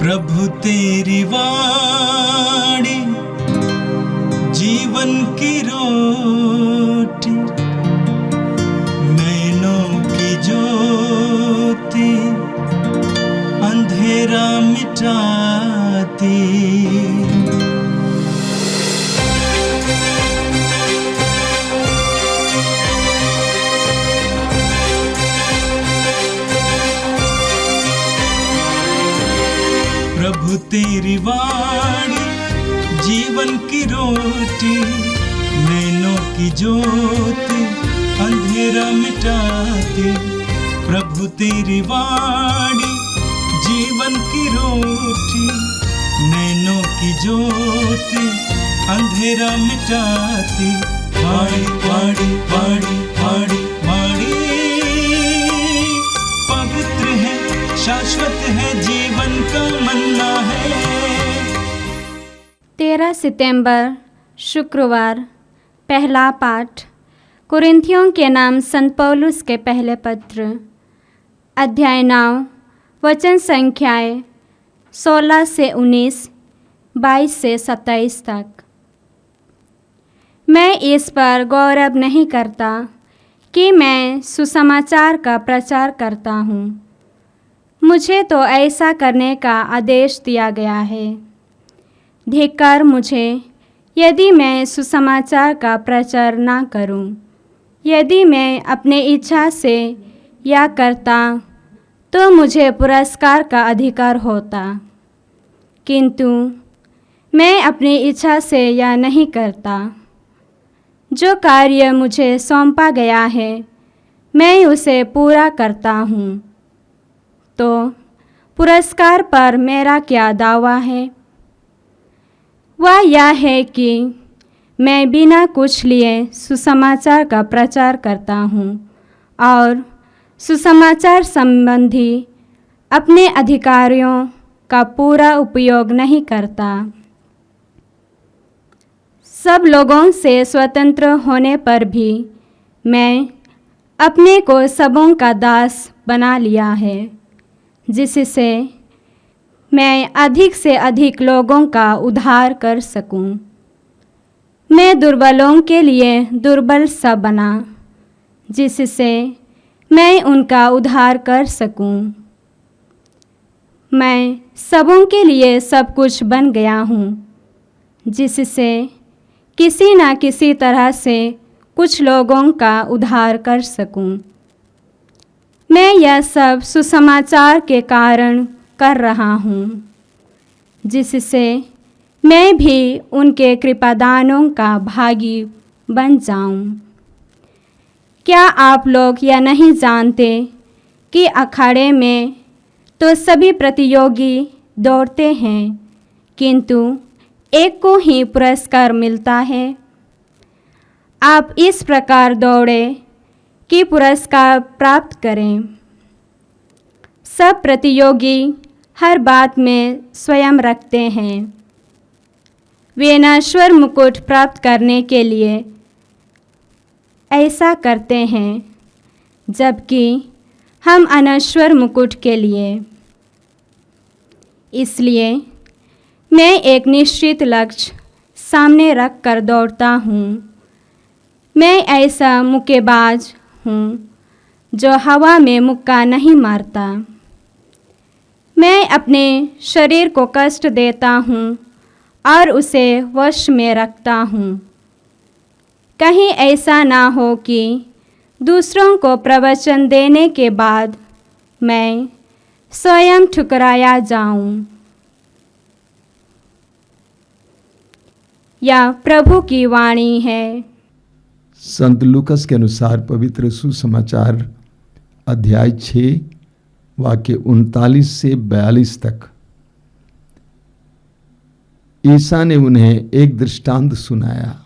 प्रभु तेरी वाणी जीवन की रोटी, नैनों की ज्योति अंधेरा मिटाती। प्रभु तेरी वाणी जीवन की रोटी, नैनों की ज्योति अंधेरा मिटाती। प्रभु तेरी वाणी जीवन की रोटी, नैनों की ज्योति अंधेरा मिटाती। वाणी वाणी वाणी वाणी वाणी पवित्र है, शाश्वत है, जीवन का मन्ना है। 13 सितंबर शुक्रवार। पहला पाठ कुरिन्थियों के नाम संत पौलुस के पहले पत्र, अध्याय 9, वचन संख्याएँ 16 से 19, 22 से 27 तक। मैं इस पर गौरव नहीं करता कि मैं सुसमाचार का प्रचार करता हूँ। मुझे तो ऐसा करने का आदेश दिया गया है। धिक्कार मुझे यदि मैं सुसमाचार का प्रचार ना करूं। यदि मैं अपने इच्छा से या करता तो मुझे पुरस्कार का अधिकार होता, किंतु मैं अपनी इच्छा से या नहीं करता। जो कार्य मुझे सौंपा गया है मैं उसे पूरा करता हूँ। तो पुरस्कार पर मेरा क्या दावा है? वह यह है कि मैं बिना कुछ लिए सुसमाचार का प्रचार करता हूँ और सुसमाचार संबंधी अपने अधिकारियों का पूरा उपयोग नहीं करता। सब लोगों से स्वतंत्र होने पर भी मैं अपने को सबों का दास बना लिया है, जिससे मैं अधिक से अधिक लोगों का उद्धार कर सकूं। मैं दुर्बलों के लिए दुर्बल सा बना, जिससे मैं उनका उद्धार कर सकूं। मैं सबों के लिए सब कुछ बन गया हूँ, जिससे किसी न किसी तरह से कुछ लोगों का उद्धार कर सकूं। मैं यह सब सुसमाचार के कारण कर रहा हूँ, जिससे मैं भी उनके कृपादानों का भागी बन जाऊं। क्या आप लोग यह नहीं जानते कि अखाड़े में तो सभी प्रतियोगी दौड़ते हैं, किंतु एक को ही पुरस्कार मिलता है? आप इस प्रकार दौड़े कि पुरस्कार प्राप्त करें। सब प्रतियोगी हर बात में स्वयं रखते हैं। वे नश्वर मुकुट प्राप्त करने के लिए ऐसा करते हैं, जबकि हम अनश्वर मुकुट के लिए। इसलिए मैं एक निश्चित लक्ष्य सामने रख कर दौड़ता हूँ। मैं ऐसा मुक्केबाज हूँ जो हवा में मुक्का नहीं मारता। मैं अपने शरीर को कष्ट देता हूँ और उसे वश में रखता हूँ। कहीं ऐसा ना हो कि दूसरों को प्रवचन देने के बाद मैं स्वयं ठुकराया जाऊं। यह प्रभु की वाणी है। संत लूकस के अनुसार पवित्र सुसमाचार अध्याय 6 वाक्य 39 से 42 तक। ईसा ने उन्हें एक दृष्टांत सुनाया।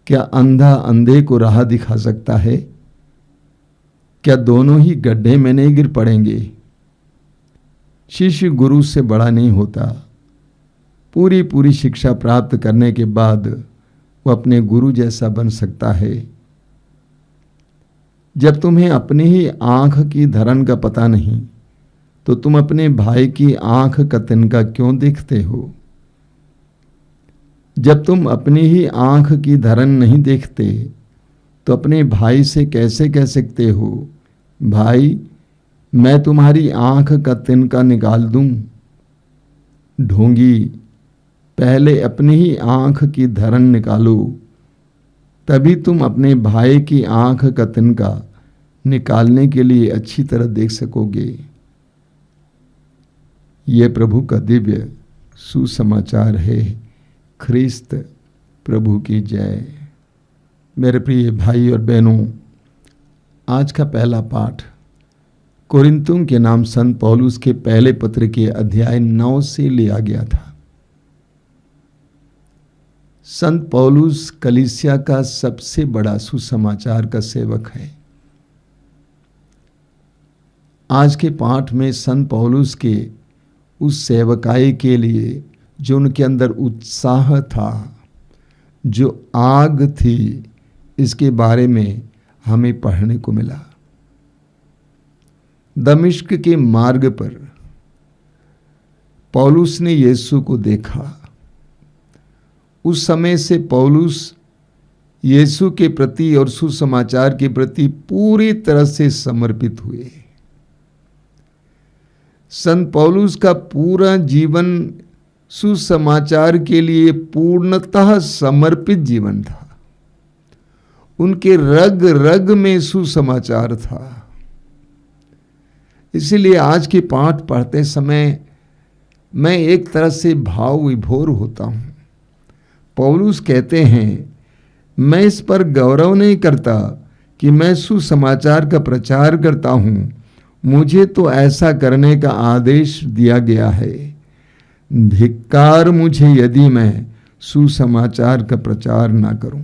क्या अंधा अंधे को राह दिखा सकता है? क्या दोनों ही गड्ढे में नहीं गिर पड़ेंगे? शिष्य गुरु से बड़ा नहीं होता। पूरी शिक्षा प्राप्त करने के बाद वो अपने गुरु जैसा बन सकता है। जब तुम्हें अपनी ही आंख की धरन का पता नहीं तो तुम अपने भाई की आंख का तिनका क्यों देखते हो? जब तुम अपनी ही आंख की धरन नहीं देखते तो अपने भाई से कैसे कह सकते हो, भाई मैं तुम्हारी आंख का तिनका निकाल दूं? ढोंगी, पहले अपनी ही आंख की धरन निकालो, तभी तुम अपने भाई की आंख का तिनका निकालने के लिए अच्छी तरह देख सकोगे। यह प्रभु का दिव्य सुसमाचार है। ख्रिस्त प्रभु की जय। मेरे प्रिय भाई और बहनों, आज का पहला पाठ कोरिन्थियों के नाम संत पौलुस के पहले पत्र के अध्याय 9 से लिया गया था। संत पौलुस कलीसिया का सबसे बड़ा सुसमाचार का सेवक है। आज के पाठ में संत पौलुस के उस सेवकाई के लिए जो उनके अंदर उत्साह था, जो आग थी, इसके बारे में हमें पढ़ने को मिला। दमिश्क के मार्ग पर पौलुस ने यीशु को देखा। उस समय से पौलुस यीशु के प्रति और सुसमाचार के प्रति पूरी तरह से समर्पित हुए। संत पौलुस का पूरा जीवन सुसमाचार के लिए पूर्णतः समर्पित जीवन था। उनके रग रग में सुसमाचार था। इसीलिए आज के पाठ पढ़ते समय मैं एक तरह से भाव विभोर होता हूं। पौलुस कहते हैं, मैं इस पर गौरव नहीं करता कि मैं सुसमाचार का प्रचार करता हूं, मुझे तो ऐसा करने का आदेश दिया गया है। धिक्कार मुझे यदि मैं सुसमाचार का प्रचार ना करूं।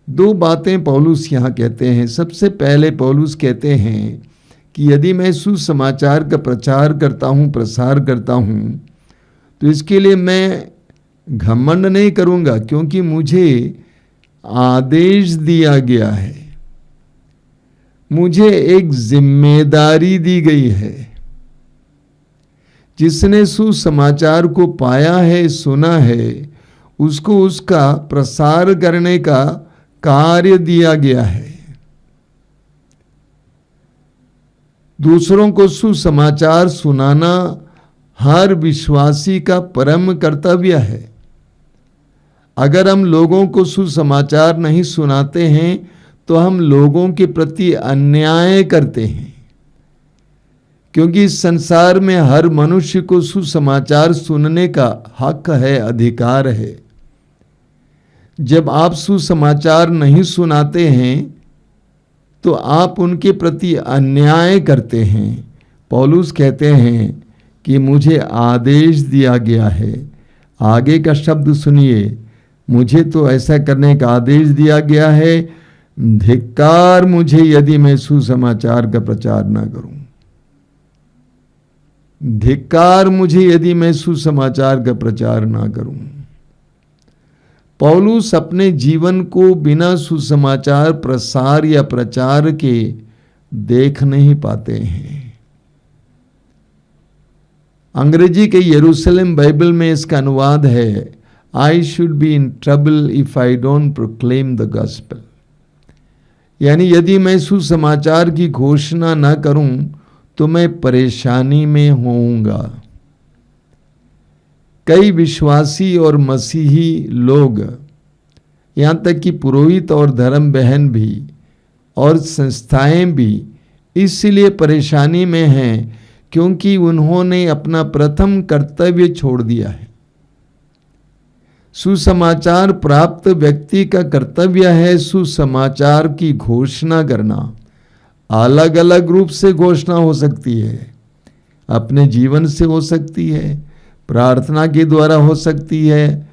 दो बातें पौलुस यहां कहते हैं। सबसे पहले पौलुस कहते हैं कि यदि मैं सुसमाचार का प्रचार करता हूं, प्रसार करता हूं, तो इसके लिए मैं घमंड नहीं करूंगा, क्योंकि मुझे आदेश दिया गया है, मुझे एक जिम्मेदारी दी गई है। जिसने सुसमाचार को पाया है, सुना है, उसको उसका प्रसार करने का कार्य दिया गया है। दूसरों को सुसमाचार सुनाना हर विश्वासी का परम कर्तव्य है। अगर हम लोगों को सुसमाचार नहीं सुनाते हैं तो हम लोगों के प्रति अन्याय करते हैं, क्योंकि इस संसार में हर मनुष्य को सुसमाचार सुनने का हक है, अधिकार है। जब आप सुसमाचार नहीं सुनाते हैं तो आप उनके प्रति अन्याय करते हैं। पौलुस कहते हैं कि मुझे आदेश दिया गया है। आगे का शब्द सुनिए, मुझे तो ऐसा करने का आदेश दिया गया है। धिक्कार मुझे यदि मैं सुसमाचार का प्रचार ना करूं। धिक्कार मुझे यदि मैं सुसमाचार का प्रचार ना करूं। पौलुस अपने जीवन को बिना सुसमाचार प्रसार या प्रचार के देख नहीं पाते हैं। अंग्रेजी के यरूशलेम बाइबल में इसका अनुवाद है, I should be in trouble if I don't proclaim the gospel. यानी यदि मैं सुसमाचार की घोषणा न करूं तो मैं परेशानी में होऊंगा। कई विश्वासी और मसीही लोग, यहाँ तक कि पुरोहित और धर्म बहन भी और संस्थाएं भी इसलिए परेशानी में हैं क्योंकि उन्होंने अपना प्रथम कर्तव्य छोड़ दिया है। सुसमाचार प्राप्त व्यक्ति का कर्तव्य है सुसमाचार की घोषणा करना। अलग अलग रूप से घोषणा हो सकती है, अपने जीवन से हो सकती है, प्रार्थना के द्वारा हो सकती है,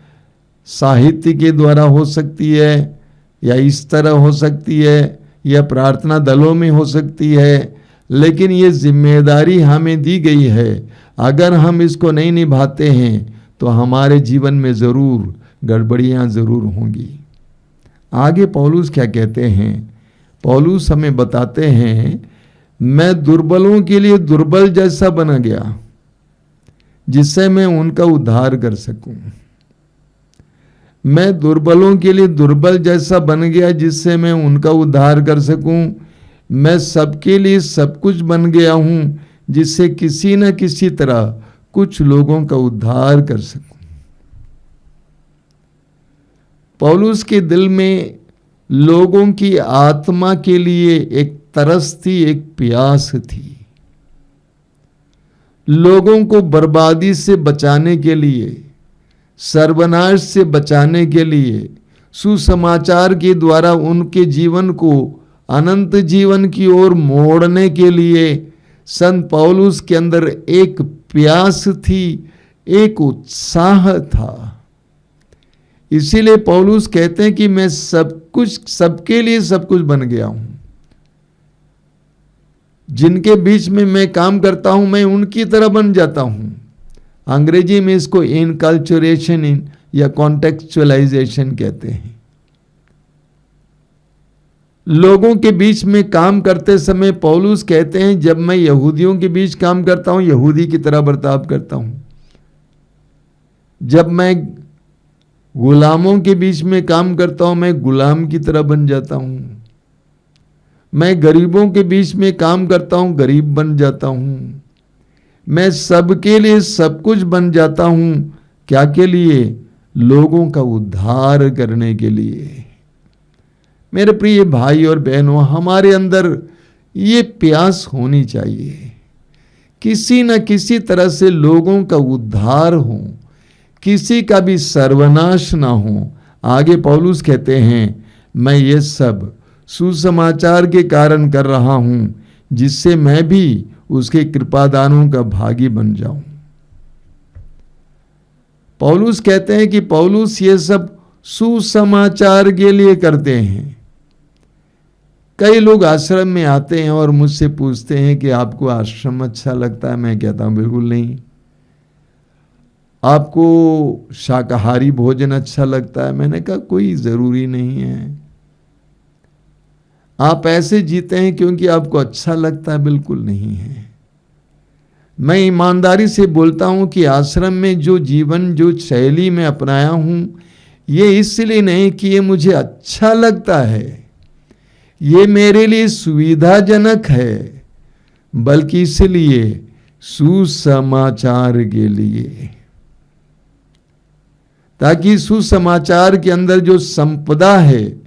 साहित्य के द्वारा हो सकती है, या इस तरह हो सकती है, या प्रार्थना दलों में हो सकती है। लेकिन ये जिम्मेदारी हमें दी गई है। अगर हम इसको नहीं निभाते हैं तो हमारे जीवन में ज़रूर गड़बड़ियाँ ज़रूर होंगी। आगे पौलुस क्या कहते हैं? पौलुस हमें बताते हैं, मैं दुर्बलों के लिए दुर्बल जैसा बना गया, जिससे मैं उनका उद्धार कर सकूं। मैं दुर्बलों के लिए दुर्बल जैसा बन गया, जिससे मैं उनका उद्धार कर सकूं। मैं सबके लिए सब कुछ बन गया हूं, जिससे किसी न किसी तरह कुछ लोगों का उद्धार कर सकूं। पौलुस के दिल में लोगों की आत्मा के लिए एक तरस थी, एक प्यास थी। लोगों को बर्बादी से बचाने के लिए, सर्वनाश से बचाने के लिए, सुसमाचार के द्वारा उनके जीवन को अनंत जीवन की ओर मोड़ने के लिए संत पौलुस के अंदर एक प्यास थी, एक उत्साह था। इसीलिए पौलुस कहते हैं कि मैं सब कुछ, सबके लिए सब कुछ बन गया हूं। जिनके बीच में मैं काम करता हूं, मैं उनकी तरह बन जाता हूं। अंग्रेजी में इसको इनकल्चुरेशन या कॉन्टेक्चुअलाइजेशन कहते हैं। लोगों के बीच में काम करते समय पौलुस कहते हैं, जब मैं यहूदियों के बीच काम करता हूं, यहूदी की तरह बर्ताव करता हूं। जब मैं गुलामों के बीच में काम करता हूं, मैं गुलाम की तरह बन जाता हूं। मैं गरीबों के बीच में काम करता हूं, गरीब बन जाता हूं। मैं सबके लिए सब कुछ बन जाता हूं। क्या के लिए? लोगों का उद्धार करने के लिए। मेरे प्रिय भाई और बहनों, हमारे अंदर ये प्यास होनी चाहिए, किसी न किसी तरह से लोगों का उद्धार हो, किसी का भी सर्वनाश ना हो। आगे पौलुस कहते हैं, मैं ये सब सुसमाचार के कारण कर रहा हूं, जिससे मैं भी उसके कृपादानों का भागी बन जाऊं। पौलुस कहते हैं कि पौलुस ये सब सुसमाचार के लिए करते हैं। कई लोग आश्रम में आते हैं और मुझसे पूछते हैं कि आपको आश्रम अच्छा लगता है? मैं कहता हूं बिल्कुल नहीं। आपको शाकाहारी भोजन अच्छा लगता है? मैंने कहा कोई जरूरी नहीं है। आप ऐसे जीते हैं क्योंकि आपको अच्छा लगता है? बिल्कुल नहीं है। मैं ईमानदारी से बोलता हूं कि आश्रम में जो जीवन, जो शैली में अपनाया हूं, ये इसलिए नहीं कि ये मुझे अच्छा लगता है, ये मेरे लिए सुविधाजनक है, बल्कि इसलिए सुसमाचार के लिए, ताकि सुसमाचार के अंदर जो संपदा है,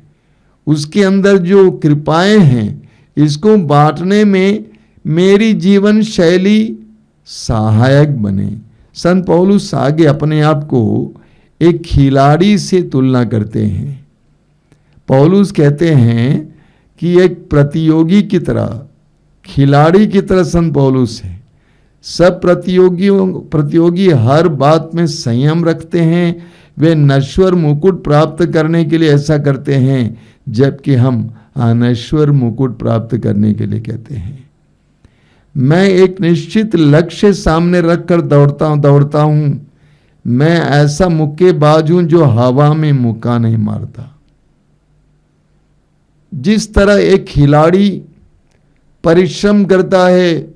उसके अंदर जो कृपाएं हैं, इसको बांटने में मेरी जीवन शैली सहायक बने। संत पौलुस आगे अपने आप को एक खिलाड़ी से तुलना करते हैं। पौलुस कहते हैं कि एक प्रतियोगी की तरह, खिलाड़ी की तरह संत पौलुस है। सब प्रतियोगी हर बात में संयम रखते हैं। वे नश्वर मुकुट प्राप्त करने के लिए ऐसा करते हैं, जबकि हम अनश्वर मुकुट प्राप्त करने के लिए कहते हैं। मैं एक निश्चित लक्ष्य सामने रखकर दौड़ता हूं। मैं ऐसा मुक्केबाज हूं जो हवा में मुक्का नहीं मारता। जिस तरह एक खिलाड़ी परिश्रम करता है,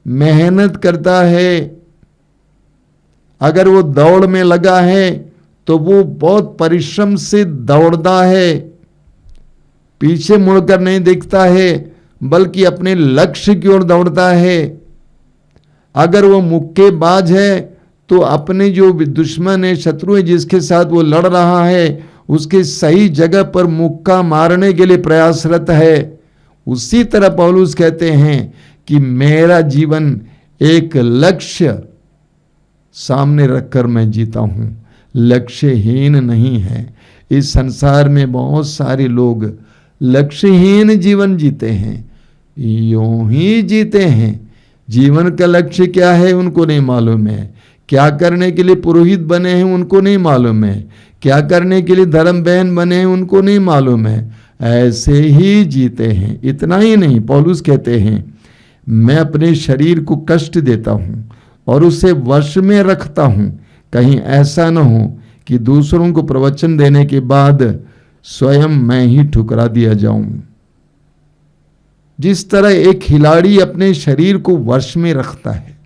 मेहनत करता है, अगर वो दौड़ में लगा है तो वो बहुत परिश्रम से दौड़ता है, पीछे मुड़कर नहीं देखता है, बल्कि अपने लक्ष्य की ओर दौड़ता है। अगर वो मुक्केबाज है तो अपने जो दुश्मन है, शत्रु है, जिसके साथ वो लड़ रहा है, उसके सही जगह पर मुक्का मारने के लिए प्रयासरत है। उसी तरह पौलुस कहते हैं कि मेरा जीवन एक लक्ष्य सामने रखकर मैं जीता हूं, लक्ष्यहीन नहीं है। इस संसार में बहुत सारे लोग लक्ष्यहीन जीवन जीते हैं, यूं ही जीते हैं। जीवन का लक्ष्य क्या है उनको नहीं मालूम है। क्या करने के लिए पुरोहित बने हैं उनको नहीं मालूम है। क्या करने के लिए धर्म बहन बने हैं उनको नहीं मालूम है। ऐसे ही जीते हैं। इतना ही नहीं, पौलुस कहते हैं मैं अपने शरीर को कष्ट देता हूं और उसे वश में रखता हूं, कहीं ऐसा न हो कि दूसरों को प्रवचन देने के बाद स्वयं मैं ही ठुकरा दिया जाऊं। जिस तरह एक खिलाड़ी अपने शरीर को वश में रखता है,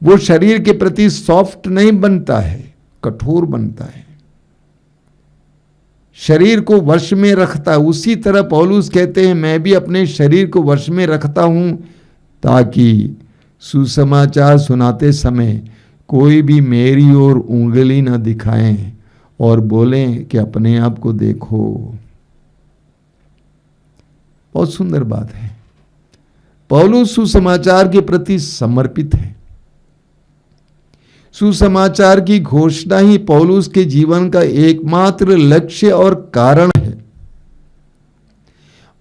वो शरीर के प्रति सॉफ्ट नहीं बनता है, कठोर बनता है, शरीर को वश में रखता है। उसी तरह पौलुस कहते हैं, मैं भी अपने शरीर को वश में रखता हूं ताकि सुसमाचार सुनाते समय कोई भी मेरी ओर उंगली ना दिखाएं और बोलें कि अपने आप को देखो। बहुत सुंदर बात है। पौलुस सुसमाचार के प्रति समर्पित है। सुसमाचार की घोषणा ही पौलुस के जीवन का एकमात्र लक्ष्य और कारण है,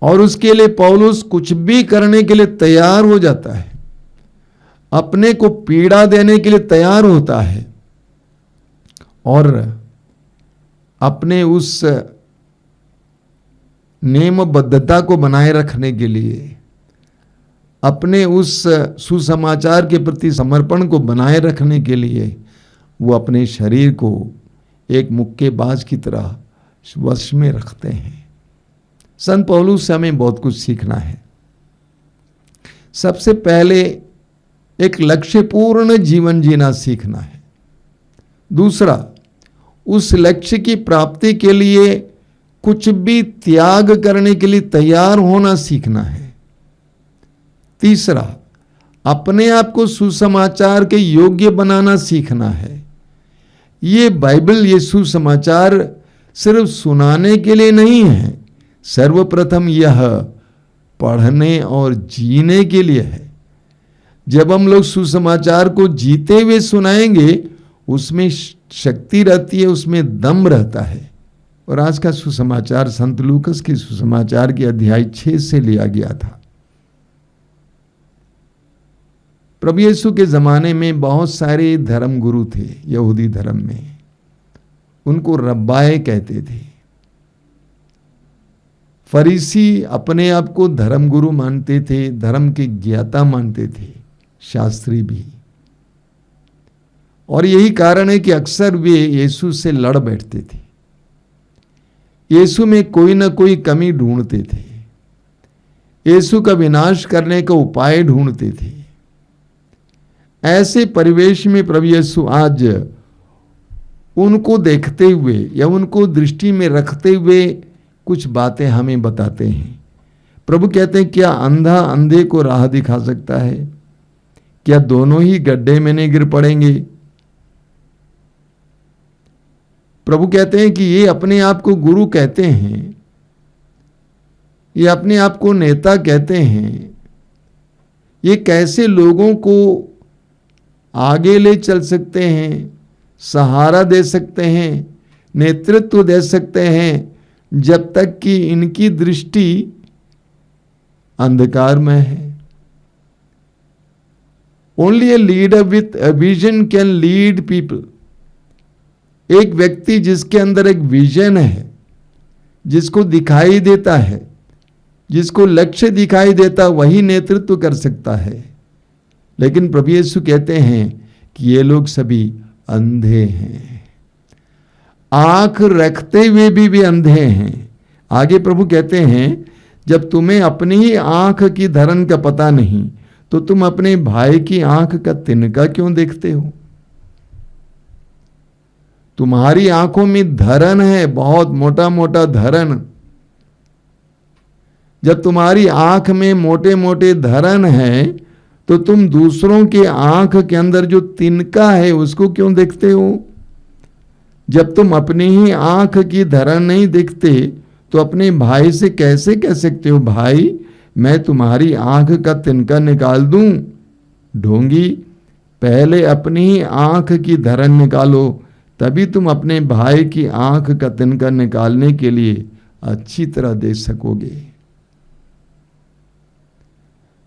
और उसके लिए पौलुस कुछ भी करने के लिए तैयार हो जाता है, अपने को पीड़ा देने के लिए तैयार होता है, और अपने उस नियमबद्धता को बनाए रखने के लिए, अपने उस सुसमाचार के प्रति समर्पण को बनाए रखने के लिए वो अपने शरीर को एक मुक्केबाज की तरह वश में रखते हैं। संत पौलुस से हमें बहुत कुछ सीखना है। सबसे पहले एक लक्ष्यपूर्ण जीवन जीना सीखना है। दूसरा, उस लक्ष्य की प्राप्ति के लिए कुछ भी त्याग करने के लिए तैयार होना सीखना है। तीसरा, अपने आप को सुसमाचार के योग्य बनाना सीखना है। ये बाइबल, ये सुसमाचार सिर्फ सुनाने के लिए नहीं है, सर्वप्रथम यह पढ़ने और जीने के लिए है। जब हम लोग सुसमाचार को जीते हुए सुनाएंगे, उसमें शक्ति रहती है, उसमें दम रहता है। और आज का सुसमाचार संत लूकस के सुसमाचार के अध्याय 6 से लिया गया था। प्रभु यीशु के ज़माने में बहुत सारे धर्म गुरु थे यहूदी धर्म में, उनको रब्बाए कहते थे। फरीसी अपने आप को धर्म गुरु मानते थे, धर्म के ज्ञाता मानते थे, शास्त्री भी। और यही कारण है कि अक्सर वे यीशु से लड़ बैठते थे, यीशु में कोई ना कोई कमी ढूंढते थे, यीशु का विनाश करने का उपाय ढूंढते थे। ऐसे परिवेश में प्रभु यीशु आज उनको देखते हुए या उनको दृष्टि में रखते हुए कुछ बातें हमें बताते हैं। प्रभु कहते हैं, क्या अंधा अंधे को राह दिखा सकता है? क्या दोनों ही गड्ढे में नहीं गिर पड़ेंगे? प्रभु कहते हैं कि ये अपने आप को गुरु कहते हैं, ये अपने आप को नेता कहते हैं, ये कैसे लोगों को आगे ले चल सकते हैं, सहारा दे सकते हैं, नेतृत्व दे सकते हैं, जब तक कि इनकी दृष्टि अंधकार में है। Only a leader with a vision can lead people. एक व्यक्ति जिसके अंदर एक विजन है, जिसको दिखाई देता है, जिसको लक्ष्य दिखाई देता, वही नेतृत्व कर सकता है। लेकिन प्रभु यीशु कहते हैं कि ये लोग सभी अंधे हैं, आंख रखते हुए भी वे अंधे हैं। आगे प्रभु कहते हैं, जब तुम्हें अपनी ही आंख की धरन का पता नहीं, तो तुम अपने भाई की आंख का तिनका क्यों देखते हो? तुम्हारी आंखों में धरन है, बहुत मोटा मोटा धरन। जब तुम्हारी आंख में मोटे मोटे धरन है, तो तुम दूसरों के आंख के अंदर जो तिनका है उसको क्यों देखते हो? जब तुम अपनी ही आंख की धरन नहीं देखते, तो अपने भाई से कैसे कह सकते हो, भाई मैं तुम्हारी आंख का तिनका निकाल दूं? ढोंगी, पहले अपनी ही आंख की धरन निकालो, तभी तुम अपने भाई की आंख का तिनका निकालने के लिए अच्छी तरह देख सकोगे।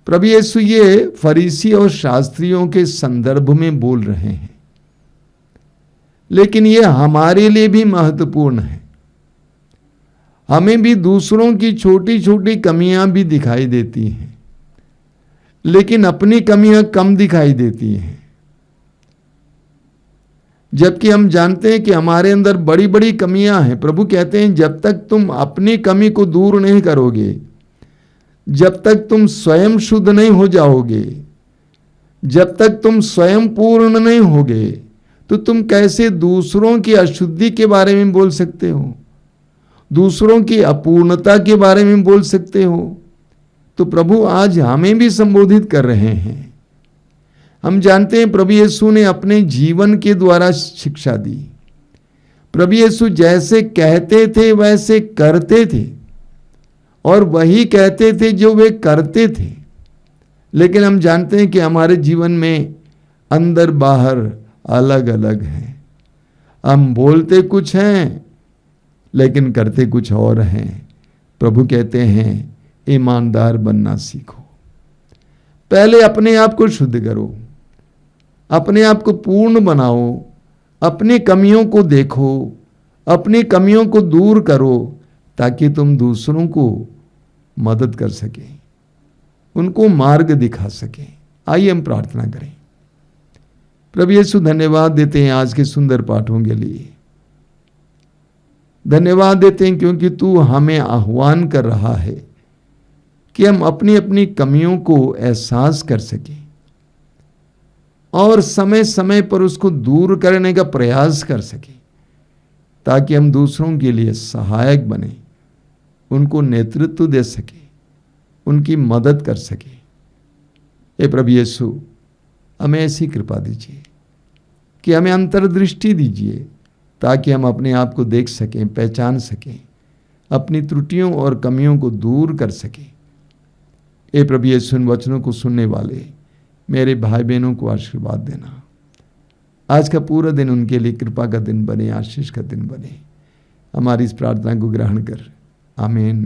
प्रभु यीशु ये फरीसी और शास्त्रियों के संदर्भ में बोल रहे हैं, लेकिन ये हमारे लिए भी महत्वपूर्ण है। हमें भी दूसरों की छोटी छोटी कमियां भी दिखाई देती हैं, लेकिन अपनी कमियां कम दिखाई देती हैं। जबकि हम जानते हैं कि हमारे अंदर बड़ी बड़ी कमियां हैं। प्रभु कहते हैं जब तक तुम अपनी कमी को दूर नहीं करोगे, जब तक तुम स्वयं शुद्ध नहीं हो जाओगे, जब तक तुम स्वयं पूर्ण नहीं होगे, तो तुम कैसे दूसरों की अशुद्धि के बारे में बोल सकते हो, दूसरों की अपूर्णता के बारे में बोल सकते हो। तो प्रभु आज हमें भी संबोधित कर रहे हैं। हम जानते हैं प्रभु यीशु ने अपने जीवन के द्वारा शिक्षा दी। प्रभु यीशु जैसे कहते थे वैसे करते थे, और वही कहते थे जो वे करते थे। लेकिन हम जानते हैं कि हमारे जीवन में अंदर बाहर अलग अलग है। हम बोलते कुछ हैं लेकिन करते कुछ और हैं। प्रभु कहते हैं ईमानदार बनना सीखो। पहले अपने आप को शुद्ध करो, अपने आप को पूर्ण बनाओ, अपनी कमियों को देखो, अपनी कमियों को दूर करो, ताकि तुम दूसरों को मदद कर सके, उनको मार्ग दिखा सके। आइए हम प्रार्थना करें। प्रभु यीशु धन्यवाद देते हैं आज के सुंदर पाठों के लिए। धन्यवाद देते हैं क्योंकि तू हमें आह्वान कर रहा है कि हम अपनी अपनी कमियों को एहसास कर सकें और समय समय पर उसको दूर करने का प्रयास कर सकें, ताकि हम दूसरों के लिए सहायक बने, उनको नेतृत्व दे सके, उनकी मदद कर सके। हे प्रभु यीशु, हमें ऐसी कृपा दीजिए कि हमें अंतर्दृष्टि दीजिए, ताकि हम अपने आप को देख सकें, पहचान सकें, अपनी त्रुटियों और कमियों को दूर कर सकें। हे प्रभु यीशु, इन वचनों को सुनने वाले मेरे भाई बहनों को आशीर्वाद देना। आज का पूरा दिन उनके लिए कृपा का दिन बने, आशीष का दिन बने। हमारी इस प्रार्थना को ग्रहण कर, आमीन।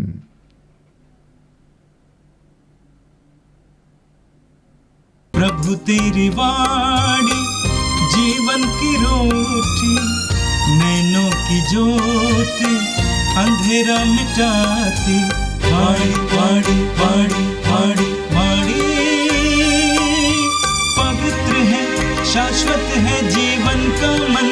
प्रभु तेरी वाणी जीवन की रोटी, नैनों की ज्योति अंधेरा मिटाती। वाणी वाणी वाणी वाणी वाणी पवित्र है, शाश्वत है जीवन का मन।